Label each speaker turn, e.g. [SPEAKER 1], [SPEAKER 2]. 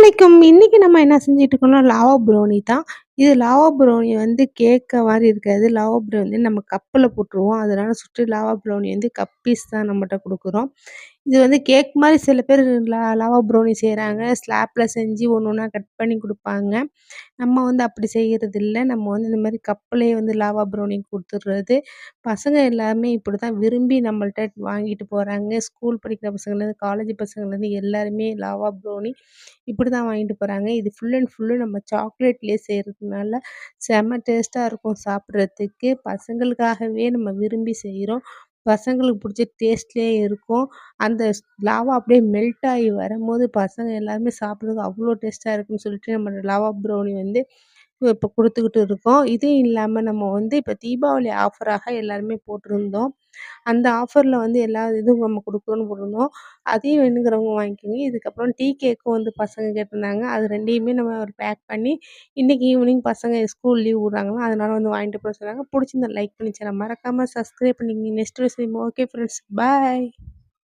[SPEAKER 1] அலைக்கும். இன்னைக்கு நம்ம என்ன செஞ்சுட்டு இருக்கோம்னா, லாவா ப்ரௌனி தான். இது லாவா ப்ரௌனி வந்து கேக்க மாரி இருக்காது. லாவா ப்ரௌனி வந்து நம்ம கப்புல போட்டுருவோம். அதனால சுற்றி லாவா ப்ரௌனி வந்து கப்பீஸ் தான் நம்மட்ட குடுக்குறோம். இது வந்து கேக் மாரி சில பேர் லாவா ப்ரௌனி செய்றாங்க. ஸ்லாப்ல செஞ்சு ஒண்ணு ஒண்ணா கட் பண்ணி குடுப்பாங்க. நம்ம வந்து அப்படி செய்யறதில்ல. நம்ம வந்து இந்த மாரி கப்புலயே வந்து லாவா ப்ரௌனி குடுத்துடுறது. பசங்க எல்லாருமே இப்படித்தான் விரும்பி நம்மள்ட்ட வாங்கிட்டு போறாங்க. ஸ்கூல் படிக்கிற பசங்கலேருந்து, காலேஜ் பசங்கலேருந்து எல்லாருமே லாவா ப்ரௌனி இப்படிதான் வாங்கிட்டு போறாங்க. இது ஃபுல் அண்ட் ஃபுல்லு நம்ம சாக்லேட்லயே செய்றதுனால செம்ம டேஸ்ட்டா இருக்கும் சாப்பிடுறதுக்கு. பசங்களுக்காகவே நம்ம விரும்பி செய்றோம். பசங்களுக்கு புடிச்ச டேஸ்ட்லயே இருக்கும். அந்த லாவா அப்படியே மெல்ட் ஆகி வரும்போது பசங்க எல்லாருமே சாப்பிடுறதுக்கு அவ்வளோ டேஸ்ட்டா இருக்குன்னு சொல்லிட்டு நம்ம லாவா ப்ரௌனி வந்து இப்போ குடுத்துக்கிட்டு இருக்கோம். இதுவும் இல்லாம நம்ம வந்து இப்ப தீபாவளி ஆஃபராக எல்லாருமே போட்டிருந்தோம். அந்த ஆஃபர்ல வந்து எல்லா இதுவும் நம்ம குடுக்கணும்னு போட்டிருந்தோம். அதையும் வேணுங்கிறவங்க வாங்கிக்கோங்க. இதுக்கப்புறம் டீ கேக்கும் வந்து பசங்க கேட்டிருந்தாங்க. அது 2யுமே நம்ம ஒரு பேக் பண்ணி இன்னைக்கு ஈவினிங் பசங்க ஸ்கூல் லீவ் விடுறாங்களா, அதனால வந்து வாங்கிட்டு போக சொன்னாங்க. புடிச்சிருந்தா லைக் பண்ணி சேனல் மறக்காம சப்ஸ்கிரைப் பண்ணிக்கங்க. Next video okay friends. பாய்.